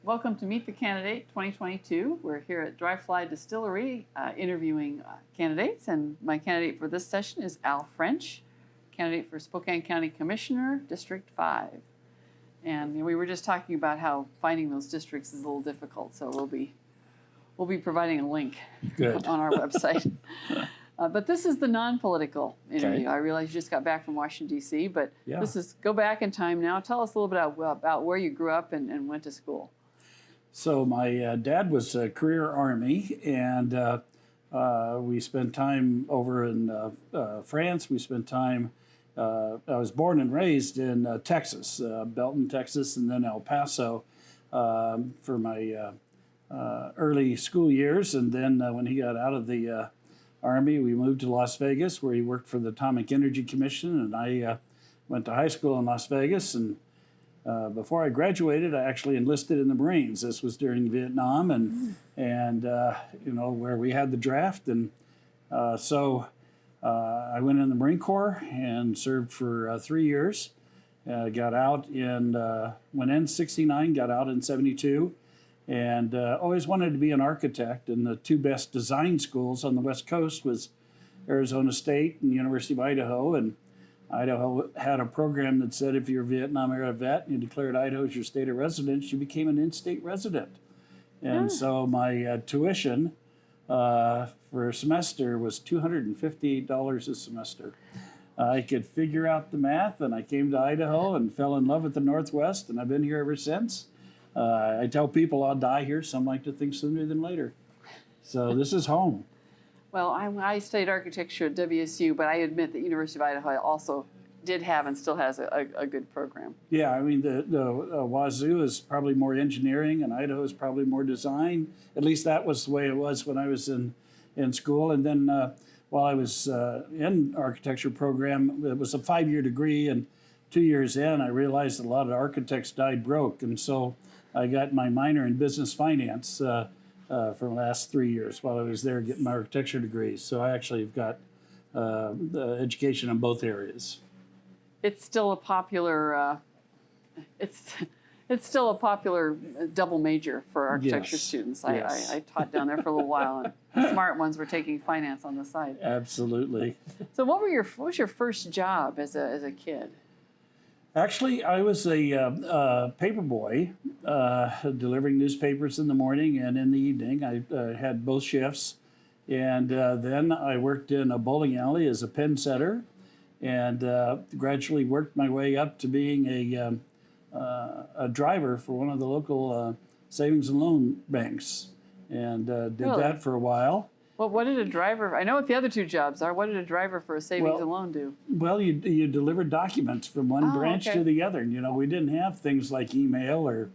Welcome to Meet the Candidate 2022. We're here at Dry Fly Distillery interviewing candidates, and my candidate for this session is Al French, candidate for Spokane County Commissioner, District 5. And we were just talking about how finding those districts is a little difficult, so we'll be providing a link on our website. But this is the non-political interview. I realize you just got back from Washington, D.C., but this is go back in time now. Tell us a little bit about where you grew up and went to school. So my dad was a career Army, and we spent time over in France. We spent time, I was born and raised in Texas, Belton, Texas, and then El Paso for my early school years. And then when he got out of the Army, we moved to Las Vegas, where he worked for the Atomic Energy Commission, and I went to high school in Las Vegas. And before I graduated, I actually enlisted in the Marines. This was during Vietnam, and where we had the draft, and so I went in the Marine Corps and served for 3 years. Got out went in '69, got out in '72, and always wanted to be an architect. And the two best design schools on the West Coast was Arizona State and University of Idaho, and Idaho had a program that said if you're a Vietnam-era vet and you declared Idaho as your state of residence, you became an in-state resident. And so my tuition for a semester was $258 a semester. I could figure out the math, and I came to Idaho and fell in love with the Northwest, and I've been here ever since. I tell people I'll die here. Some like to think sooner than later. So this is home. Well, I studied architecture at WSU, but I admit that University of Idaho also did have and still has a good program. Yeah, I mean, the Wazoo is probably more engineering, and Idaho is probably more design. At least that was the way it was when I was in school. And then while I was in architecture program, it was a 5-year degree, and 2 years in, I realized a lot of architects died broke. And so I got my minor in business finance for the last 3 years while I was there getting my architecture degree. So I actually have got education in both areas. It's still a popular it's still a popular double major for architecture students. Yes. I taught down there for a little while, and the smart ones were taking finance on the side. Absolutely. So what was your first job as a kid? Actually, I was a paper boy, delivering newspapers in the morning and in the evening. I had both shifts. And then I worked in a bowling alley as a pen setter, and gradually worked my way up to being a driver for one of the local savings and loan banks, and did that for a while. Well, what did a driver, I know what the other two jobs are, what did a driver for a savings and loan do? Well, you delivered documents from one branch to the other. And, we didn't have things like email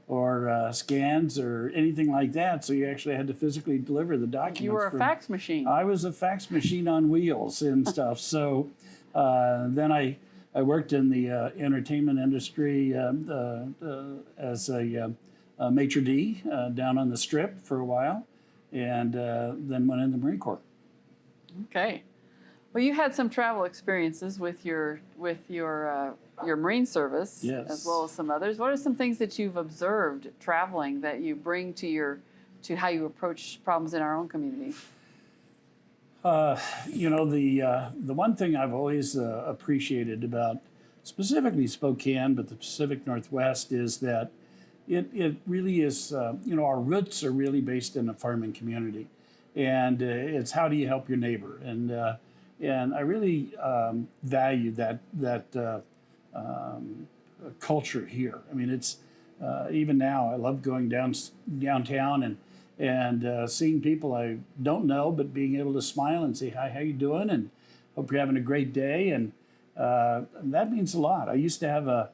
or scans or anything like that, so you actually had to physically deliver the documents. You were a fax machine. I was a fax machine on wheels and stuff. So then I worked in the entertainment industry as a maitre d' down on the Strip for a while, and then went in the Marine Corps. Okay. Well, you had some travel experiences with your Marine service, as well as some others. What are some things that you've observed traveling that you bring to how you approach problems in our own community? The one thing I've always appreciated about specifically Spokane, but the Pacific Northwest, is that it really is, our roots are really based in a farming community. And it's how do you help your neighbor? And I really value that culture here. I mean, it's even now I love going downtown and seeing people I don't know, but being able to smile and say, hi, how you doing? And hope you're having a great day. And that means a lot. I used to have a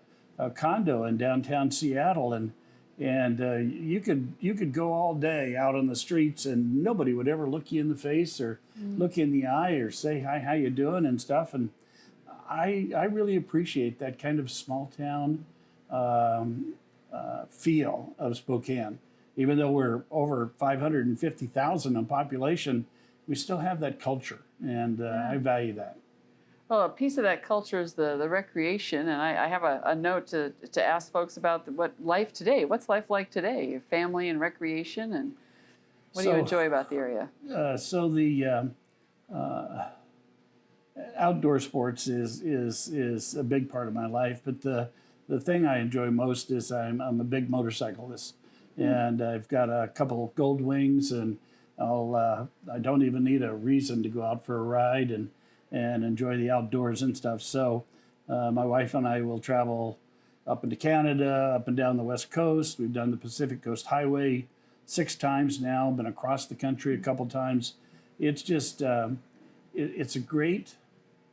condo in downtown Seattle, and you could go all day out on the streets and nobody would ever look you in the face or look you in the eye or say, hi, how you doing and stuff. And I really appreciate that kind of small town feel of Spokane. Even though we're over 550,000 in population, we still have that culture, and I value that. Well, a piece of that culture is the recreation, and I have a note to ask folks about what life today. What's life like today? Your family and recreation, and what do you enjoy about the area? So the outdoor sports is a big part of my life, but the thing I enjoy most is I'm a big motorcyclist, and I've got a couple of gold wings, and I don't even need a reason to go out for a ride and enjoy the outdoors and stuff. So my wife and I will travel up into Canada, up and down the West Coast. We've done the Pacific Coast Highway 6 times now, been across the country a couple times. It's just, it's a great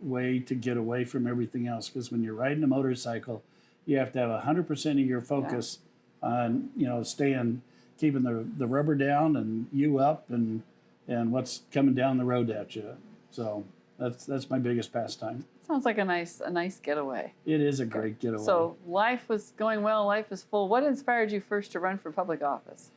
way to get away from everything else, because when you're riding a motorcycle, you have to have 100% of your focus on, keeping the rubber down and you up and what's coming down the road at you. So that's my biggest pastime. Sounds like a nice getaway. It is a great getaway. So life was going well, life is full. What inspired you first to run for public office?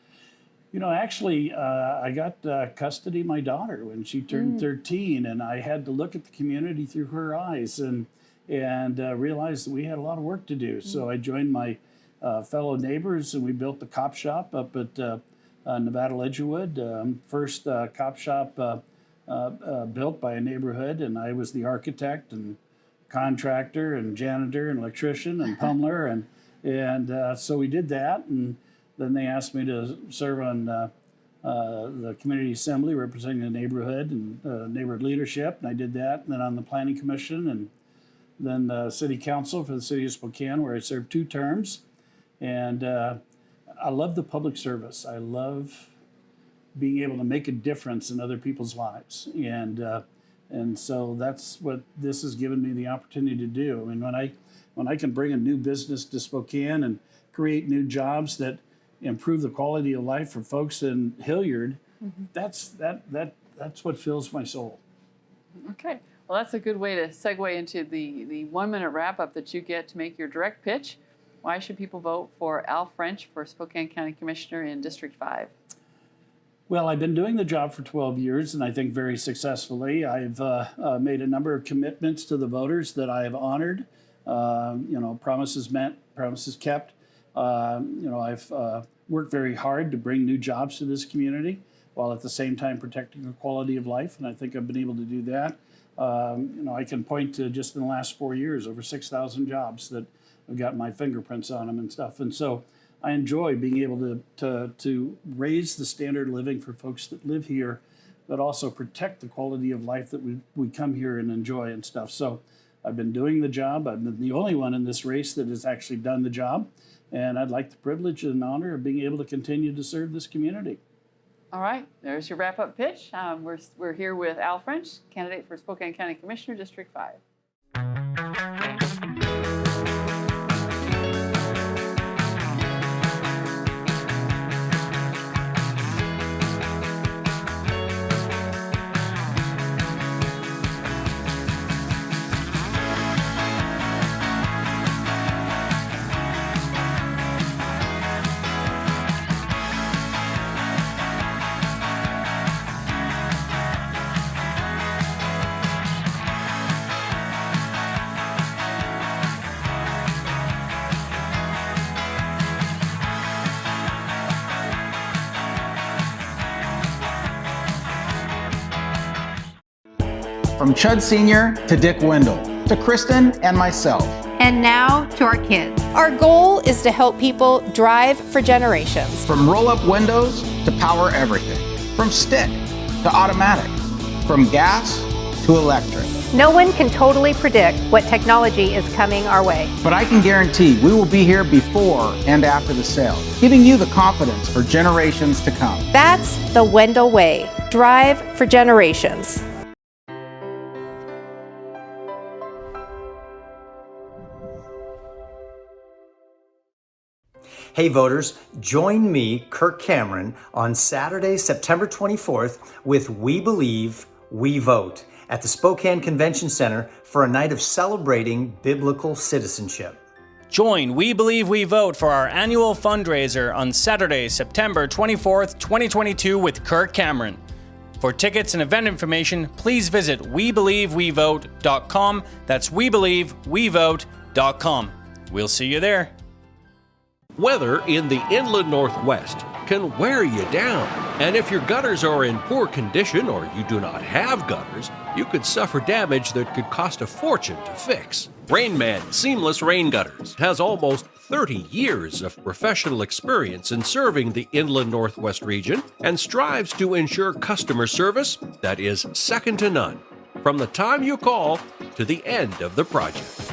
Actually, I got custody of my daughter when she turned 13, and I had to look at the community through her eyes and realized that we had a lot of work to do. So I joined my fellow neighbors, and we built the cop shop up at Nevada Ledgerwood. First cop shop built by a neighborhood, and I was the architect and contractor and janitor and electrician and pummeler, and so we did that, and then they asked me to serve on the community assembly representing the neighborhood and neighborhood leadership, and I did that, and then on the planning commission, and then the city council for the city of Spokane, where I served 2 terms. And I love the public service. I love being able to make a difference in other people's lives, and so that's what this has given me the opportunity to do. I mean, when I can bring a new business to Spokane and create new jobs that improve the quality of life for folks in Hilliard, that's what fills my soul. Okay, well, that's a good way to segue into the 1-minute wrap-up that you get to make your direct pitch. Why should people vote for Al French for Spokane County Commissioner in District 5? Well, I've been doing the job for 12 years, and I think very successfully. I've made a number of commitments to the voters that I have honored. Promises met, promises kept. I've worked very hard to bring new jobs to this community, while at the same time protecting the quality of life, and I think I've been able to do that. I can point to just in the last 4 years, over 6,000 jobs that have got my fingerprints on them and stuff. And so I enjoy being able to raise the standard of living for folks that live here, but also protect the quality of life that we come here and enjoy and stuff. So I've been doing the job. I've been the only one in this race that has actually done the job. And I'd like the privilege and honor of being able to continue to serve this community. All right, there's your wrap-up pitch. We're here with Al French, candidate for Spokane County Commissioner, District 5. From Chud Sr. to Dick Wendell, to Kristen and myself. And now to our kids. Our goal is to help people drive for generations. From roll-up windows to power everything. From stick to automatic. From gas to electric. No one can totally predict what technology is coming our way. But I can guarantee we will be here before and after the sale, giving you the confidence for generations to come. That's the Wendell way. Drive for generations. Hey voters, join me, Kirk Cameron, on Saturday, September 24th with We Believe, We Vote at the Spokane Convention Center for a night of celebrating biblical citizenship. Join We Believe We Vote for our annual fundraiser on Saturday, September 24th, 2022 with Kirk Cameron. For tickets and event information, please visit WeBelieveWeVote.com. That's WeBelieveWeVote.com. We'll see you there. Weather in the inland Northwest can wear you down. And if your gutters are in poor condition or you do not have gutters, you could suffer damage that could cost a fortune to fix. Rainman Seamless Rain Gutters has almost 30 years of professional experience in serving the inland Northwest region and strives to ensure customer service that is second to none from the time you call to the end of the project.